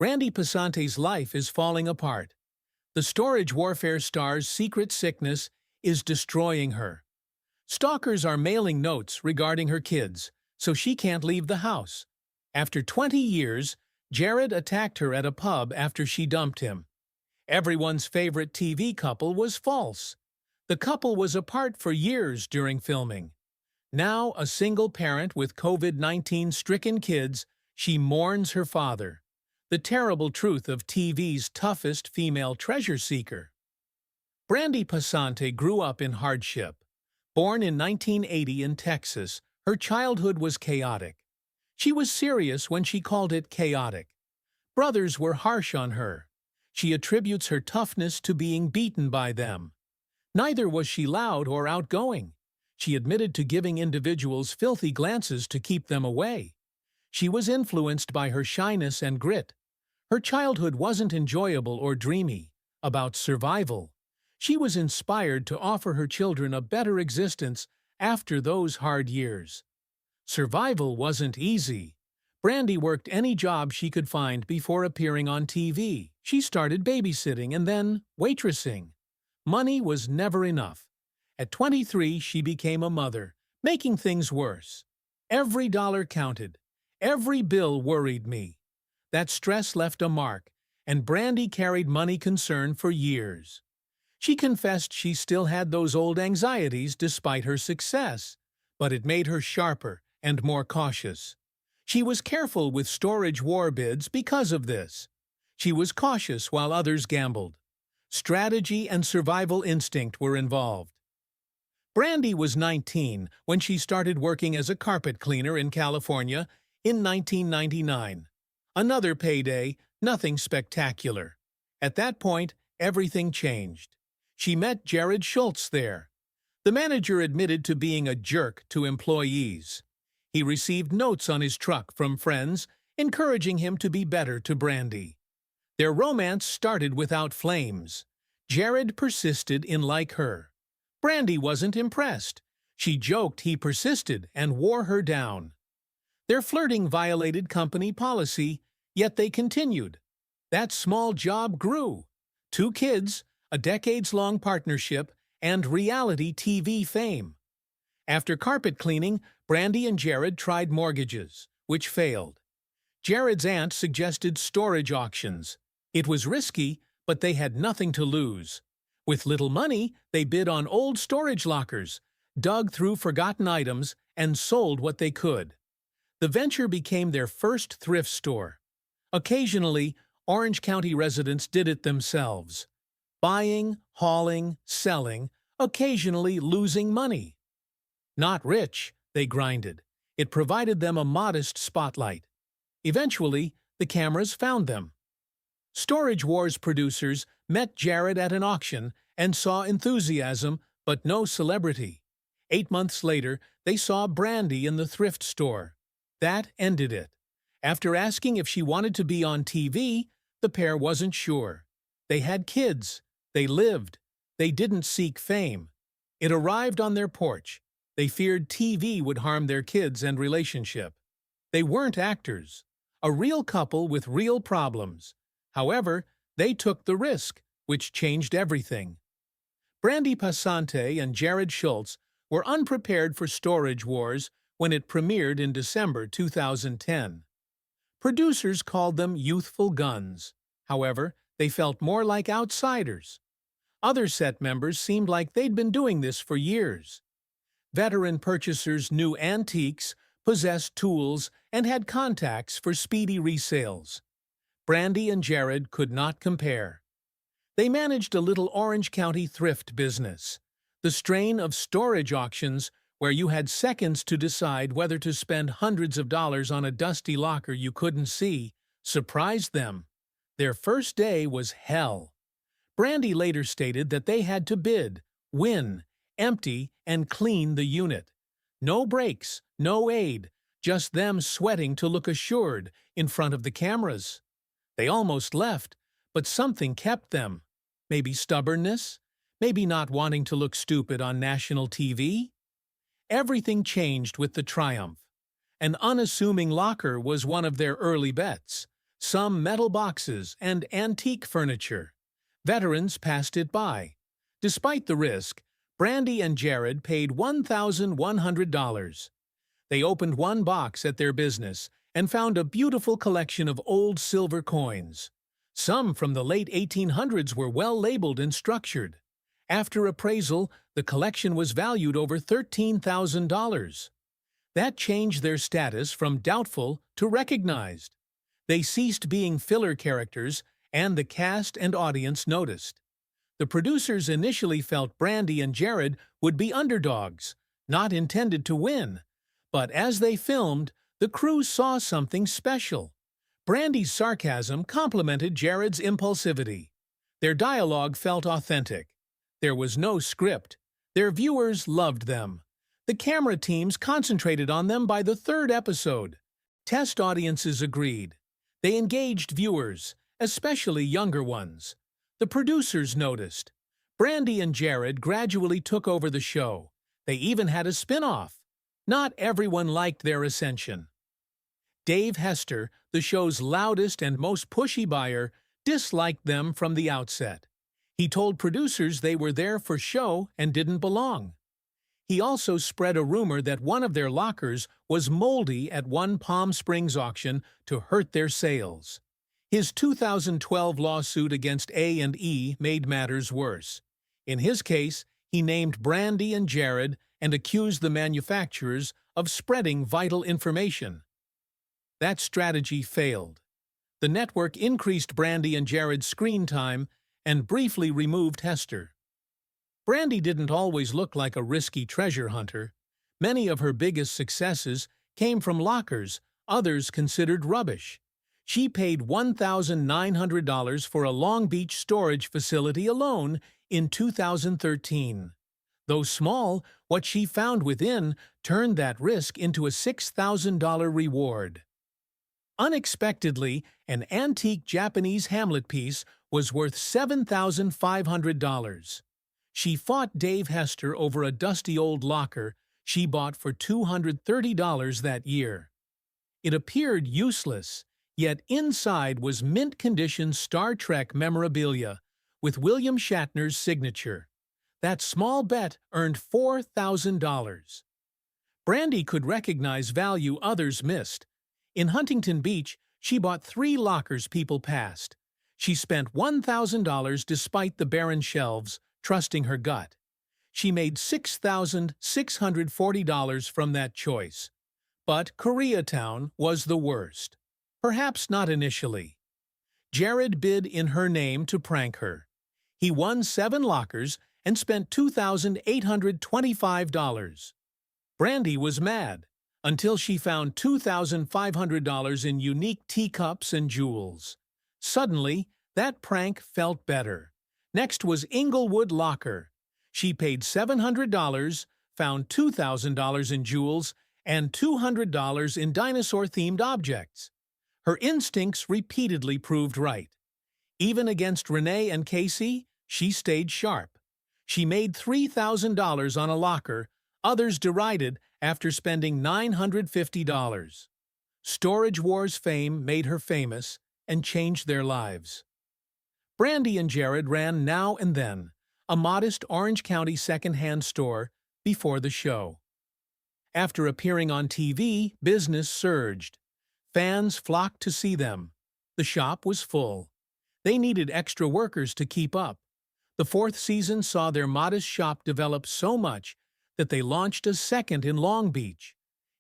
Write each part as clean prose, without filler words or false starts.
Brandi Passante's life is falling apart. The storage warfare star's secret sickness is destroying her. Stalkers are mailing notes regarding her kids, so she can't leave the house. After 20 years, Jared attacked her at a pub after she dumped him. Everyone's favorite TV couple was false. The couple was apart for years during filming. Now, a single parent with COVID-19-stricken kids, she mourns her father. The terrible truth of TV's toughest female treasure seeker. Brandi Passante grew up in hardship. Born in 1980 in Texas, her childhood was chaotic. She was serious when she called it chaotic. Brothers were harsh on her. She attributes her toughness to being beaten by them. Neither was she loud or outgoing. She admitted to giving individuals filthy glances to keep them away. She was influenced by her shyness and grit. Her childhood wasn't enjoyable or dreamy, about survival. She was inspired to offer her children a better existence after those hard years. Survival wasn't easy. Brandi worked any job she could find before appearing on TV. She started babysitting and then waitressing. Money was never enough. At 23, she became a mother, making things worse. Every dollar counted. Every bill worried me. That stress left a mark, and Brandi carried money concern for years. She confessed she still had those old anxieties despite her success, but it made her sharper and more cautious. She was careful with storage war bids because of this. She was cautious while others gambled. Strategy and survival instinct were involved. Brandi was 19 when she started working as a carpet cleaner in California in 1999. Another payday, nothing spectacular. At that point, everything changed. She met Jared Schultz there. The manager admitted to being a jerk to employees. He received notes on his truck from friends, encouraging him to be better to Brandi. Their romance started without flames. Jared persisted in like her. Brandi wasn't impressed. She joked he persisted and wore her down. Their flirting violated company policy, yet they continued. That small job grew. 2 kids, a decades-long partnership, and reality TV fame. After carpet cleaning, Brandi and Jared tried mortgages, which failed. Jared's aunt suggested storage auctions. It was risky, but they had nothing to lose. With little money, they bid on old storage lockers, dug through forgotten items, and sold what they could. The venture became their first thrift store. Occasionally, Orange County residents did it themselves. Buying, hauling, selling, occasionally losing money. Not rich, they grinded. It provided them a modest spotlight. Eventually, the cameras found them. Storage Wars producers met Jared at an auction and saw enthusiasm, but no celebrity. 8 months later, they saw Brandi in the thrift store. That ended it. After asking if she wanted to be on TV, the pair wasn't sure. They had kids. They lived. They didn't seek fame. It arrived on their porch. They feared TV would harm their kids and relationship. They weren't actors. A real couple with real problems. However, they took the risk, which changed everything. Brandi Passante and Jared Schultz were unprepared for Storage Wars when it premiered in December 2010. Producers called them youthful guns. However, they felt more like outsiders. Other set members seemed like they'd been doing this for years. Veteran purchasers knew antiques, possessed tools, and had contacts for speedy resales. Brandi and Jared could not compare. They managed a little Orange County thrift business. The strain of storage auctions, where you had seconds to decide whether to spend hundreds of dollars on a dusty locker you couldn't see, surprised them. Their first day was hell. Brandi later stated that they had to bid, win, empty, and clean the unit. No breaks, no aid, just them sweating to look assured in front of the cameras. They almost left, but something kept them. Maybe stubbornness? Maybe not wanting to look stupid on national TV? Everything changed with the triumph. An unassuming locker was one of their early bets. some metal boxes and antique furniture. Veterans passed it by. Despite the risk, Brandy and Jared paid $1,100. They opened one box at their business and found a beautiful collection of old silver coins. Some from the late 1800s were well labeled and structured. After appraisal, the collection was valued over $13,000. That changed their status from doubtful to recognized. They ceased being filler characters, and the cast and audience noticed. The producers initially felt Brandy and Jared would be underdogs, not intended to win. But as they filmed, the crew saw something special. Brandy's sarcasm complemented Jared's impulsivity. Their dialogue felt authentic. There was no script. Their viewers loved them. The camera teams concentrated on them by the third episode. Test audiences agreed. They engaged viewers, especially younger ones. The producers noticed. Brandy and Jared gradually took over the show. They even had a spin-off. Not everyone liked their ascension. Dave Hester, the show's loudest and most pushy buyer, disliked them from the outset. He told producers they were there for show and didn't belong. He also spread a rumor that one of their lockers was moldy at one Palm Springs auction to hurt their sales. His 2012 lawsuit against A&E made matters worse. In his case, he named Brandy and Jared and accused the manufacturers of spreading vital information. That strategy failed. The network increased Brandy and Jared's screen time and briefly removed Hester. Brandy didn't always look like a risky treasure hunter. Many of her biggest successes came from lockers others considered rubbish. She paid $1,900 for a Long Beach storage facility alone in 2013. Though small, what she found within turned that risk into a $6,000 reward. Unexpectedly, an antique Japanese Hamlet piece was worth $7,500. She fought Dave Hester over a dusty old locker she bought for $230 that year. It appeared useless, yet inside was mint-condition Star Trek memorabilia with William Shatner's signature. That small bet earned $4,000. Brandy could recognize value others missed. In Huntington Beach, she bought 3 lockers people passed. She spent $1,000 despite the barren shelves, trusting her gut. She made $6,640 from that choice. But Koreatown was the worst. Perhaps not initially. Jared bid in her name to prank her. He won 7 lockers and spent $2,825. Brandy was mad, until she found $2,500 in unique teacups and jewels. Suddenly, that prank felt better. Next was Inglewood Locker. She paid $700, found $2,000 in jewels, and $200 in dinosaur-themed objects. Her instincts repeatedly proved right. Even against Renee and Casey, she stayed sharp. She made $3,000 on a locker others derided after spending $950. Storage Wars fame made her famous and changed their lives. Brandy and Jared ran Now and Then, a modest Orange County second-hand store, before the show. After appearing on TV, business surged. Fans flocked to see them. The shop was full. They needed extra workers to keep up. The 4th season saw their modest shop develop so much that they launched a second in Long Beach.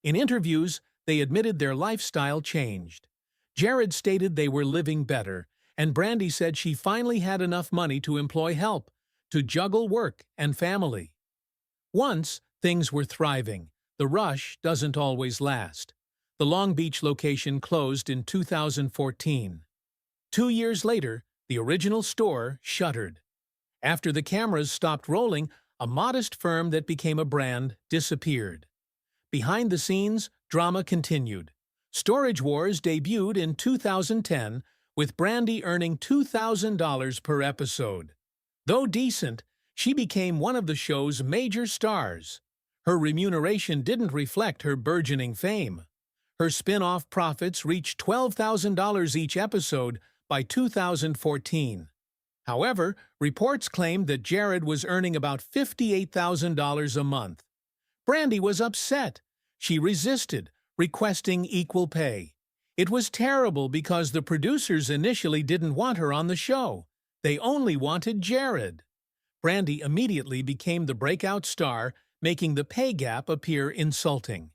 In interviews, they admitted their lifestyle changed. Jared stated they were living better, and Brandy said she finally had enough money to employ help, to juggle work and family. Once, things were thriving. The rush doesn't always last. The Long Beach location closed in 2014. 2 years later, the original store shuttered. After the cameras stopped rolling, a modest firm that became a brand disappeared. Behind the scenes, drama continued. Storage Wars debuted in 2010, with Brandy earning $2,000 per episode. Though decent, she became one of the show's major stars. Her remuneration didn't reflect her burgeoning fame. Her spin-off profits reached $12,000 each episode by 2014. However, reports claimed that Jared was earning about $58,000 a month. Brandi was upset. She resisted, requesting equal pay. It was terrible because the producers initially didn't want her on the show. They only wanted Jared. Brandi immediately became the breakout star, making the pay gap appear insulting.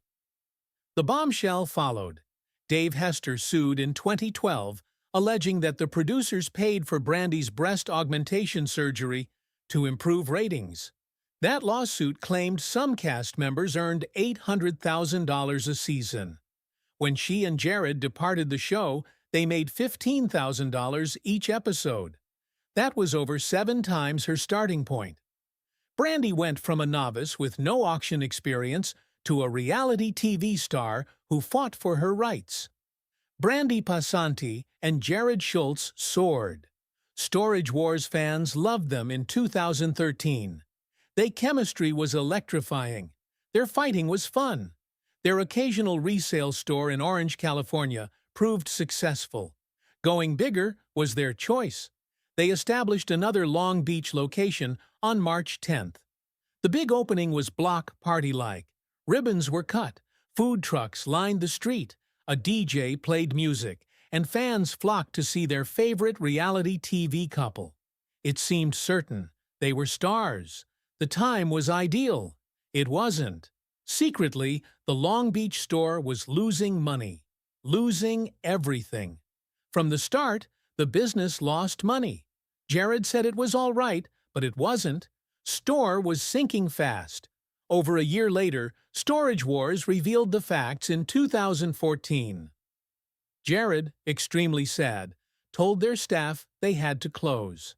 The bombshell followed. Dave Hester sued in 2012, alleging that the producers paid for Brandi's breast augmentation surgery to improve ratings. That lawsuit claimed some cast members earned $800,000 a season. When she and Jared departed the show, they made $15,000 each episode. That was over 7 times her starting point. Brandi went from a novice with no auction experience to a reality TV star who fought for her rights. Brandi Passante and Jared Schultz soared. Storage Wars fans loved them in 2013. Their chemistry was electrifying. Their fighting was fun. Their occasional resale store in Orange, California, proved successful. Going bigger was their choice. They established another Long Beach location on March 10th. The big opening was block party-like. Ribbons were cut, food trucks lined the street, a DJ played music, and fans flocked to see their favorite reality TV couple. It seemed certain. They were stars. The time was ideal. It wasn't. Secretly, the Long Beach store was losing money. Losing everything. From the start, the business lost money. Jared said it was all right, but it wasn't. Store was sinking fast. Over a year later, Storage Wars revealed the facts in 2014. Jared, extremely sad, told their staff they had to close.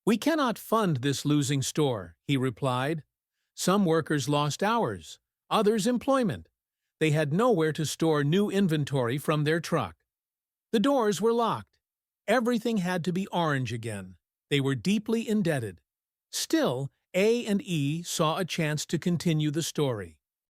"We cannot fund this losing store," he replied. Some workers lost hours, others employment. They had nowhere to store new inventory from their truck. The doors were locked. Everything had to be orange again. They were deeply indebted. Still, A and E saw a chance to continue the story.